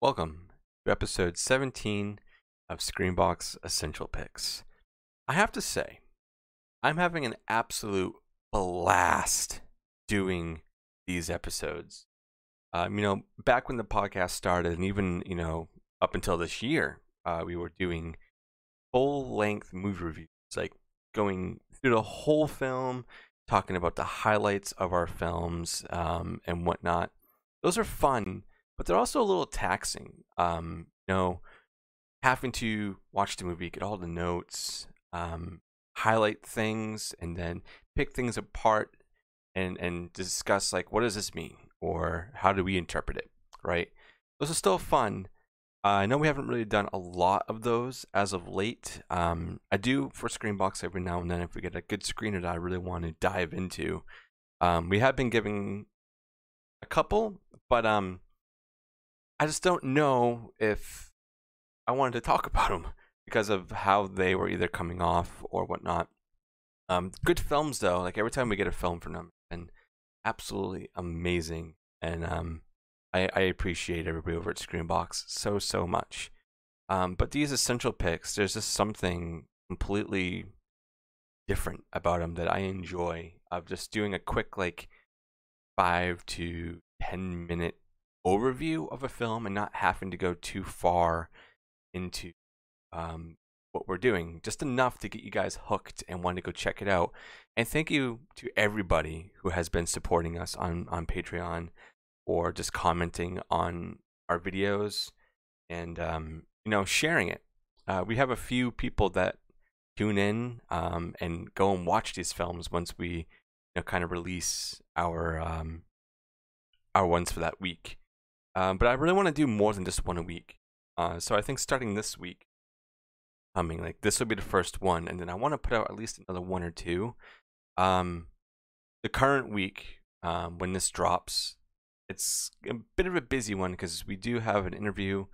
Welcome to episode 17 of SCREAMBOX Essential Picks. I have to say, I'm having an absolute blast doing these episodes. Back when the podcast started, and even, up until this year, we were doing full-length movie reviews, like going through the whole film, talking about the highlights of our films, and whatnot. Those are fun, but they're also a little taxing. Having to watch the movie, get all the notes, highlight things, and then pick things apart and discuss, like, what does this mean, or how do we interpret it, right? Those are still fun. I know we haven't really done a lot of those as of late. I do for SCREAMBOX every now and then if we get a good screener that I really want to dive into. We have been giving a couple, but I just don't know if I wanted to talk about them because of how they were either coming off or whatnot. Good films though, like every time we get a film from them, and absolutely amazing. And I appreciate everybody over at SCREAMBOX so much. But these essential picks, there's just something completely different about them that I enjoy. Of just doing a quick, like, 5 to 10 minute overview of a film and not having to go too far into what we're doing, just enough to get you guys hooked and want to go check it out. And thank you to everybody who has been supporting us on Patreon or just commenting on our videos and sharing it. We have a few people that tune in and go and watch these films once we kind of release our ones for that week. But I really want to do more than just one a week. So I think starting this week, this will be the first one, and then I want to put out at least another one or two. The current week, when this drops, it's a bit of a busy one because we do have an interview,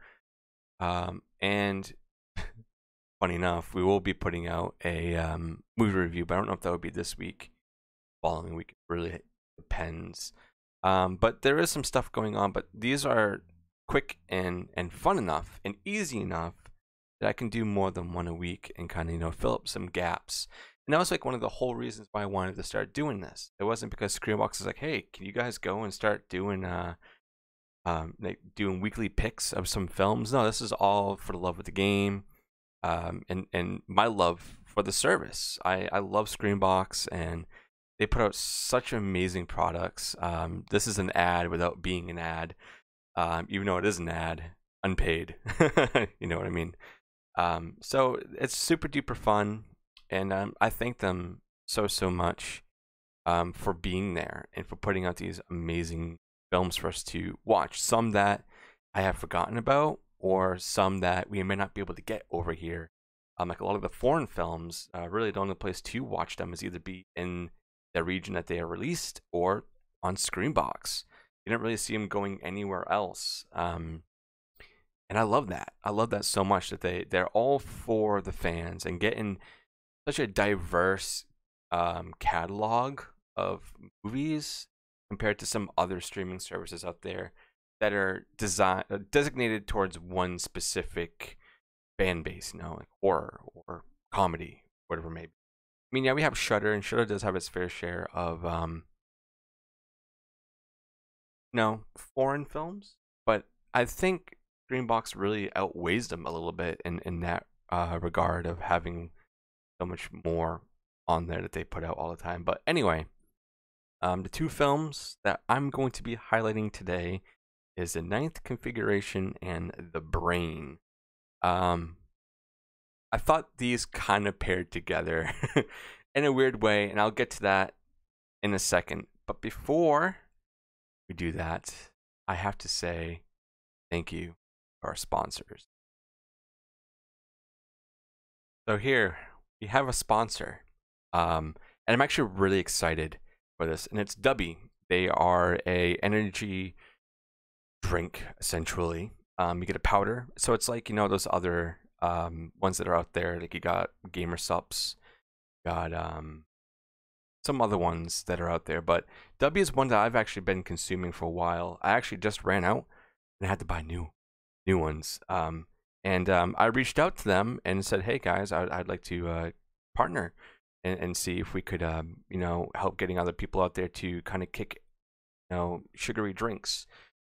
and funny enough, we will be putting out a movie review, but I don't know if that would be this week, following week. It really depends. But there is some stuff going on, but these are quick and fun enough and easy enough that I can do more than one a week and kind of fill up some gaps. And that was like one of the whole reasons why I wanted to start doing this. It wasn't because SCREAMBOX is like, hey, can you guys go and start doing doing weekly picks of some films? No, this is all for the love of the game, and my love for the service. I love SCREAMBOX, and they put out such amazing products. This is an ad without being an ad, even though it is an ad, unpaid. You know what I mean? So it's super duper fun, and I thank them so much for being there and for putting out these amazing films for us to watch. Some that I have forgotten about, or some that we may not be able to get over here. Like a lot of the foreign films, really the only place to watch them is either be in the region that they are released or on SCREAMBOX. You don't really see them going anywhere else. And I love that. I love that so much that they're all for the fans and getting such a diverse catalog of movies compared to some other streaming services out there that are designated towards one specific fan base, like horror or comedy, whatever it may be. I mean, yeah, we have Shudder, and Shudder does have its fair share of foreign films, but I think SCREAMBOX really outweighs them a little bit in that regard of having so much more on there that they put out all the time. But anyway, the two films that I'm going to be highlighting today is The Ninth Configuration and The Brain. I thought these kind of paired together in a weird way, and I'll get to that in a second. But before we do that, I have to say thank you to our sponsors. So here we have a sponsor, and I'm actually really excited for this, and it's Dubby. They are a energy drink, essentially. You get a powder, so it's like those other ones that are out there. Like you got Gamer Sups, got some other ones that are out there, but W is one that I've actually been consuming for a while. I actually just ran out and I had to buy new. new ones. I reached out to them and said, "Hey guys, I'd like to partner and see if we could, help getting other people out there to kind of kick, sugary drinks."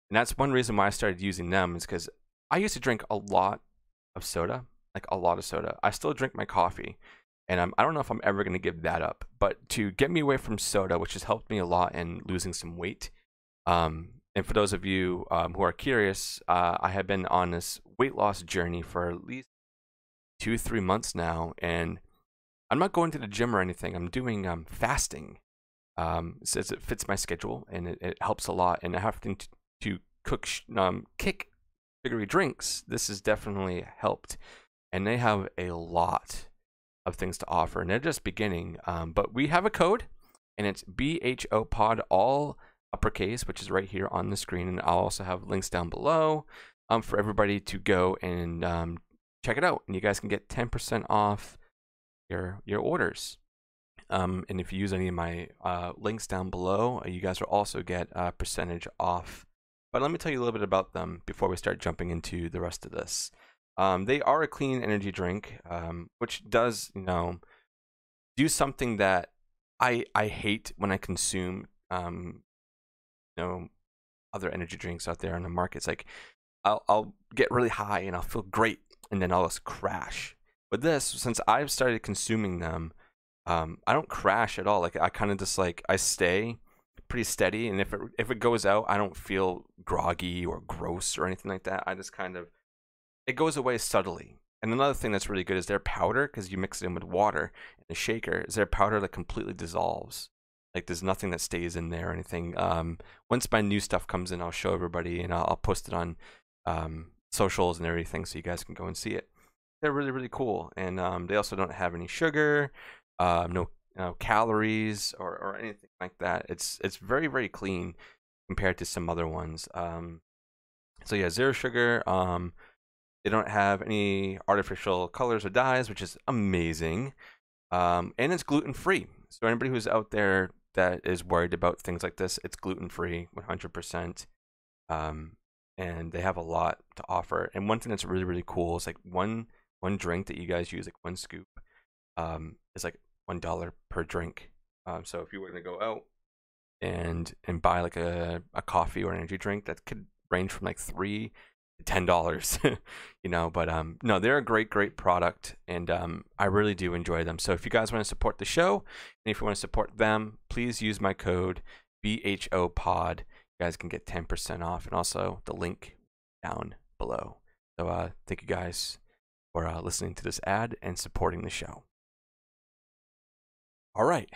And that's one reason why I started using them, is because I used to drink a lot of soda, like a lot of soda. I still drink my coffee, and I don't know if I'm ever going to give that up. But to get me away from soda, which has helped me a lot in losing some weight, and for those of you who are curious, I have been on this weight loss journey for at least 2-3 months now, and I'm not going to the gym or anything. I'm doing fasting. Since it fits my schedule and it helps a lot, and I have to kick sugary drinks. This has definitely helped, and they have a lot of things to offer, and they're just beginning. But we have a code, and it's BHOPOD, all uppercase, which is right here on the screen, and I'll also have links down below for everybody to go and check it out, and you guys can get 10% off your orders. And if you use any of my links down below, you guys will also get a percentage off. But let me tell you a little bit about them before we start jumping into the rest of this. They are a clean energy drink, which does, do something that I hate when I consume, other energy drinks out there on the market. It's like I'll get really high and I'll feel great, and then I'll just crash. But this, since I've started consuming them, I don't crash at all. Like, I kind of just I stay pretty steady, and if it goes out, I don't feel groggy or gross or anything like that. I just it goes away subtly. And another thing that's really good is their powder, because you mix it in with water in a shaker, is their powder that completely dissolves. Like, there's nothing that stays in there or anything. Once my new stuff comes in, I'll show everybody, and I'll post it on socials and everything, so you guys can go and see it. They're really, really cool, and they also don't have any sugar, no calories or anything like that. It's very, very clean compared to some other ones. So yeah, zero sugar. They don't have any artificial colors or dyes, which is amazing. And it's gluten free. So anybody who's out there that is worried about things like this, it's gluten free, 100%. And they have a lot to offer. And one thing that's really, really cool is one drink that you guys use, one scoop, is $1 per drink. So if you were to go out and buy a coffee or an energy drink, that could range from $3 to $10, But no, they're a great product, and I really do enjoy them. So if you guys want to support the show, and if you want to support them, please use my code BHOPOD. You guys can get 10% off, and also the link down below. So thank you guys for listening to this ad and supporting the show. All right.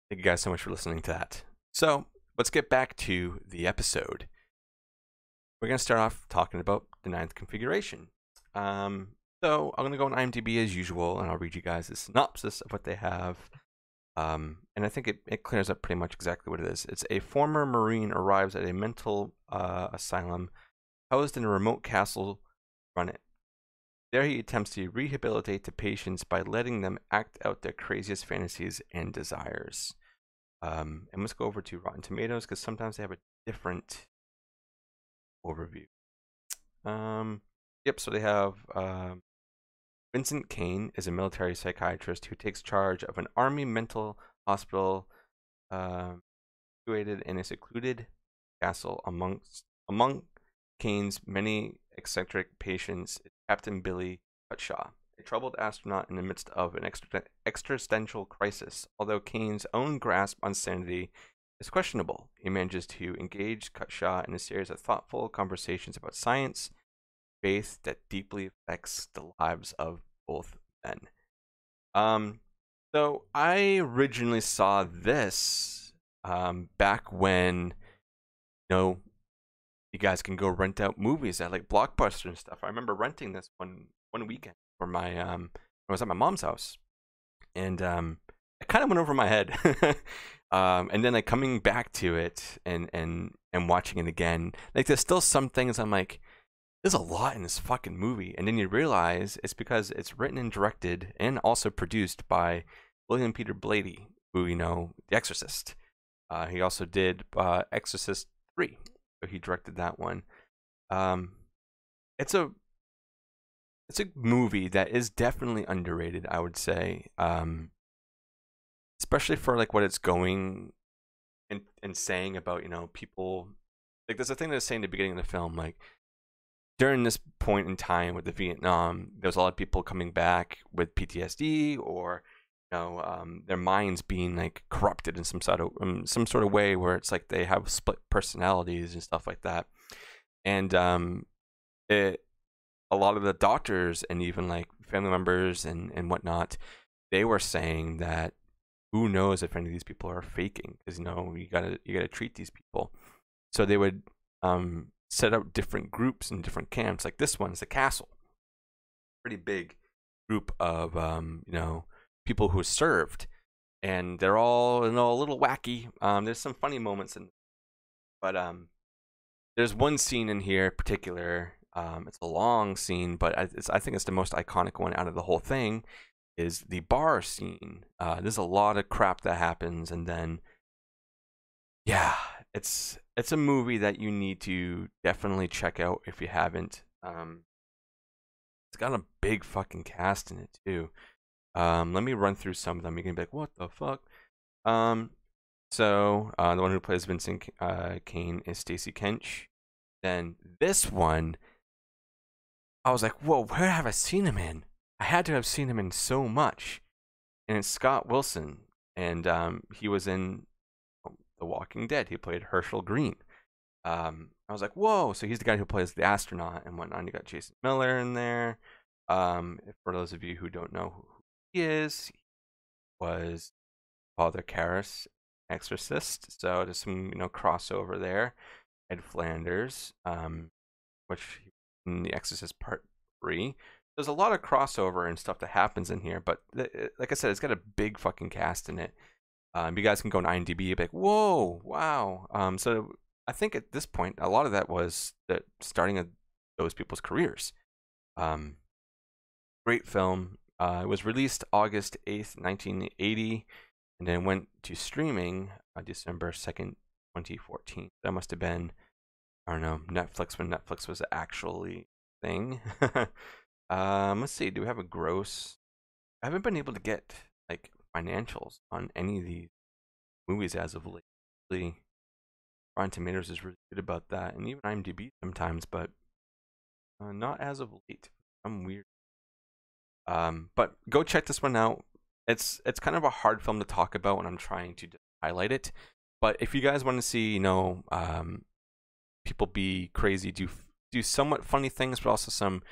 Thank you guys so much for listening to that. So let's get back to the episode. We're going to start off talking about the 9th configuration. So I'm going to go on IMDb as usual, and I'll read you guys a synopsis of what they have. And I think it clears up pretty much exactly what it is. It's a former Marine arrives at a mental asylum housed in a remote castle run it. There he attempts to rehabilitate the patients by letting them act out their craziest fantasies and desires. And let's go over to Rotten Tomatoes, because sometimes they have a different overview. So they have Vincent Kane is a military psychiatrist who takes charge of an army mental hospital situated in a secluded castle. Among Kane's many eccentric patients is Captain Billy Cutshaw, a troubled astronaut in the midst of an existential crisis. Although Kane's own grasp on sanity is questionable, he manages to engage Cutshaw in a series of thoughtful conversations about science, faith that deeply affects the lives of both men. So I originally saw this back when, you guys can go rent out movies at Blockbuster and stuff. I remember renting this one weekend for my I was at my mom's house, and it kind of went over my head. And then coming back to it and watching it again, there's still some things I'm like, there's a lot in this fucking movie, and then you realize it's because it's written and directed and also produced by William Peter Blatty, who, The Exorcist. He also did Exorcist 3, so he directed that one. It's a it's a movie that is definitely underrated, I would say. Especially for like what it's going and saying about, people. Like there's a thing that's saying at the beginning of the film, like during this point in time with the Vietnam, there's a lot of people coming back with PTSD, or their minds being like corrupted in some sort of way, where it's like they have split personalities and stuff like that. And a lot of the doctors and even like family members and whatnot, they were saying that who knows if any of these people are faking, because you gotta treat these people. So they would set up different groups in different camps. Like this one's the castle, pretty big group of people who served, and they're all a little wacky. There's some funny moments but there's one scene in here in particular. It's a long scene, but I think it's the most iconic one out of the whole thing. Is the bar scene. There's a lot of crap that happens, and then yeah, it's a movie that you need to definitely check out if you haven't. It's got a big fucking cast in it too. Let me run through some of them. You're gonna be like, what the fuck? So the one who plays Vincent Caine is Stacey Kench. Then this one, I was like, whoa, where have I seen him in? I had to have seen him in so much. And it's Scott Wilson, and he was in The Walking Dead. He played Herschel Green. I was like, whoa, so he's the guy who plays the astronaut and whatnot. You got Jason Miller in there. For those of you who don't know who he is, he was Father Karras, Exorcist. So there's some crossover there. Ed Flanders, which in The Exorcist Part 3. There's a lot of crossover and stuff that happens in here, but like I said, it's got a big fucking cast in it. You guys can go on IMDb and be like, whoa, wow. So I think at this point, a lot of that was the starting of those people's careers. Great film. It was released August 8th, 1980, and then went to streaming December 2nd, 2014. That must have been, I don't know, Netflix, when Netflix was actually a thing. Let's see, do we have a gross? I haven't been able to get like financials on any of these movies as of late. Really, Rotten Tomatoes is really good about that, and even IMDb sometimes, but not as of late. I'm weird. But go check this one out. It's kind of a hard film to talk about when I'm trying to highlight it. But if you guys want to see, people be crazy, do somewhat funny things, but also some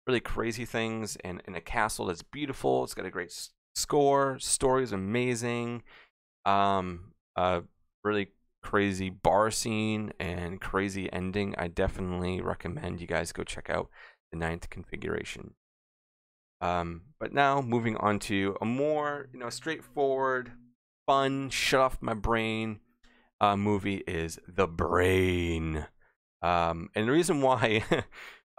really crazy things, and in a castle that's beautiful. It's got a great score. Story is amazing. A really crazy bar scene and crazy ending. I definitely recommend you guys go check out The Ninth Configuration. But now moving on to a more straightforward, fun, shut off my brain movie is The Brain. And the reason why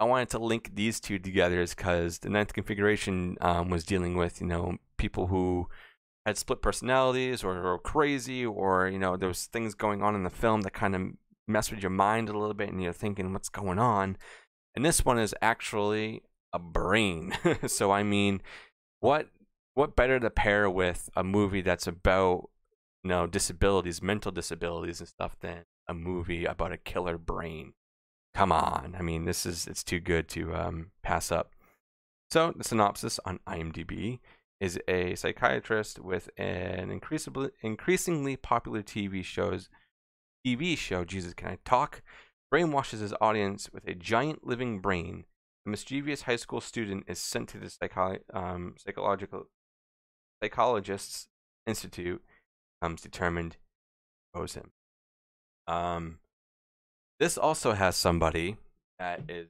I wanted to link these two together is because The Ninth Configuration was dealing with people who had split personalities or were crazy, or there was things going on in the film that kind of mess with your mind a little bit, and you're thinking, what's going on? And this one is actually a brain. So I mean, what better to pair with a movie that's about disabilities, mental disabilities and stuff, than a movie about a killer brain? Come on, I mean, it's too good to pass up. So the synopsis on IMDb is a psychiatrist with an increasingly popular TV show, Jesus Can I Talk, brainwashes his audience with a giant living brain. A mischievous high school student is sent to the psychologist's institute, becomes determined to expose him. This also has somebody that is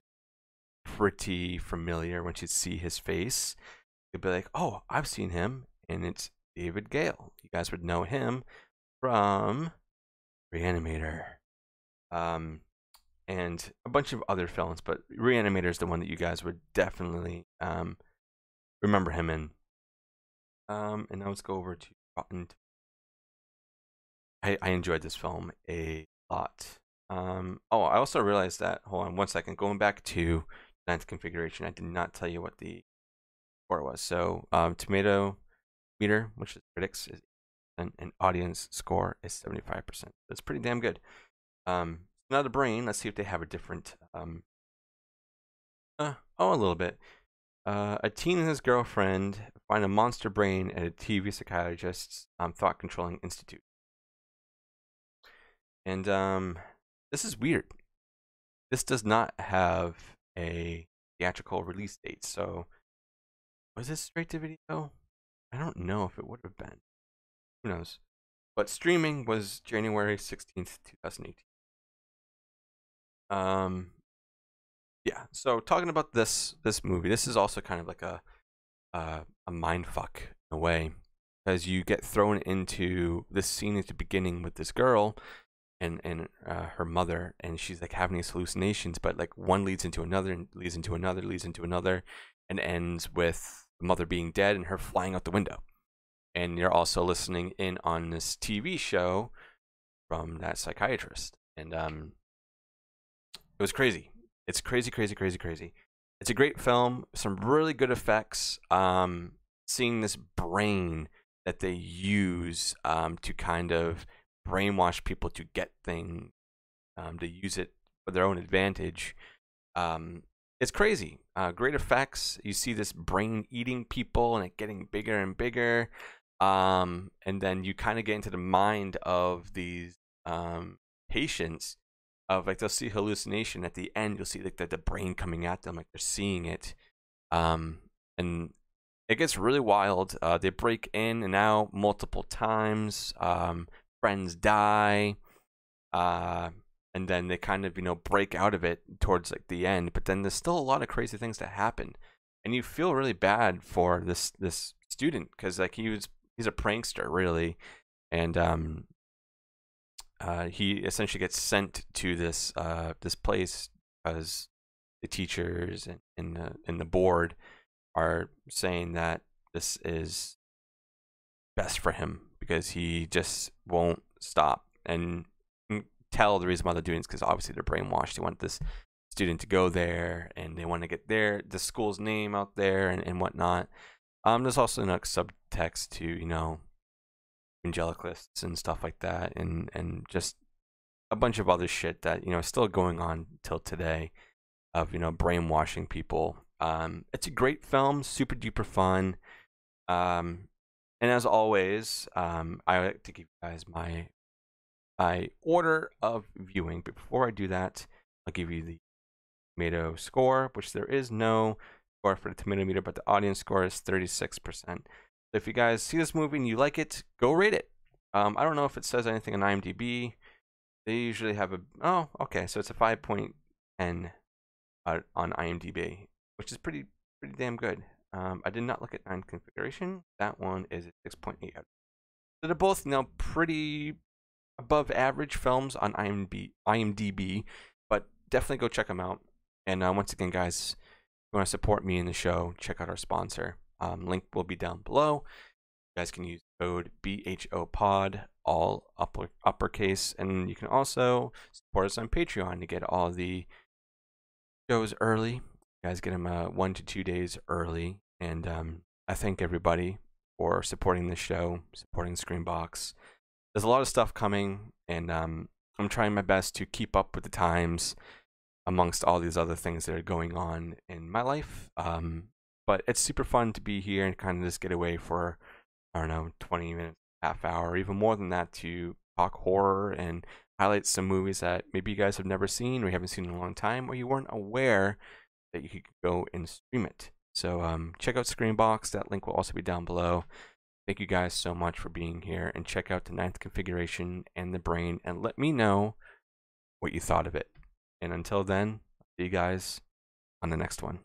pretty familiar. Once you see his face, you'll be like, oh, I've seen him, and it's David Gale. You guys would know him from Reanimator. And a bunch of other films, but Reanimator is the one that you guys would definitely remember him in. And now let's go over to Rotten. I enjoyed this film a lot. I also realized that, hold on one second, going back to ninth configuration. I did not tell you what the score was. So tomato meter, which is critics, is and audience score is 75%. That's pretty damn good. Now the brain. Let's see if they have a different. A little bit. A teen and his girlfriend find a monster brain at a TV psychiatrist's thought controlling institute. And this is weird. This does not have a theatrical release date. So was this straight to video? I don't know if it would have been. Who knows? But streaming was January 16th, 2018. Yeah. So talking about this movie, this is also kind of like a mind fuck in a way, because you get thrown into this scene at the beginning with this girl and her mother, and she's like having these hallucinations, but like one leads into another and leads into another, leads into another, and ends with the mother being dead and her flying out the window. And you're also listening in on this TV show from that psychiatrist, and it was crazy. It's crazy. It's a great film. Some really good effects. Seeing this brain that they use to kind of brainwash people to get things, to use it for their own advantage. It's crazy. Great effects. You see this brain eating people and it getting bigger and bigger. And then you kind of get into the mind of these patients. Of like they'll see hallucination at the end. You'll see like the brain coming at them, like they're seeing it, and it gets really wild. They break in and out multiple times. Friends die, and then they kind of break out of it towards like the end. But then there's still a lot of crazy things that happen, and you feel really bad for this student because like he's a prankster really, and he essentially gets sent to this place because the teachers and the board are saying that this is best for him because he just won't stop. And you can tell the reason why they're doing this because obviously they're brainwashed. They want this student to go there and they want to get the school's name out there and whatnot. There's also subtext to evangelicalists and stuff like that, and just a bunch of other shit that is still going on till today of brainwashing people. It's a great film, super duper fun, and as always, I like to give you guys my order of viewing, but before I do that, I'll give you the tomato score, which there is no score for the tomato meter, but the audience score is 36%. If you guys see this movie and you like it, go rate it. I don't know if it says anything on IMDb. They usually have okay, so it's a 5.10 on IMDb, which is pretty damn good. I did not look at 9 configuration. That one is at 6.8. So they're both pretty above average films on IMDb, but definitely go check them out. And once again, guys, if you want to support me in the show, check out our sponsor. Link will be down below. You guys can use code BHOPOD, all uppercase, and you can also support us on Patreon to get all the shows early. You guys get them 1 to 2 days early, and I thank everybody for supporting the show, supporting SCREAMBOX. There's a lot of stuff coming, and I'm trying my best to keep up with the times amongst all these other things that are going on in my life. But it's super fun to be here and kind of just get away for, I don't know, 20 minutes, half hour, or even more than that to talk horror and highlight some movies that maybe you guys have never seen or you haven't seen in a long time, or you weren't aware that you could go and stream it. So check out SCREAMBOX. That link will also be down below. Thank you guys so much for being here, and check out the 9th configuration and the brain, and let me know what you thought of it. And until then, see you guys on the next one.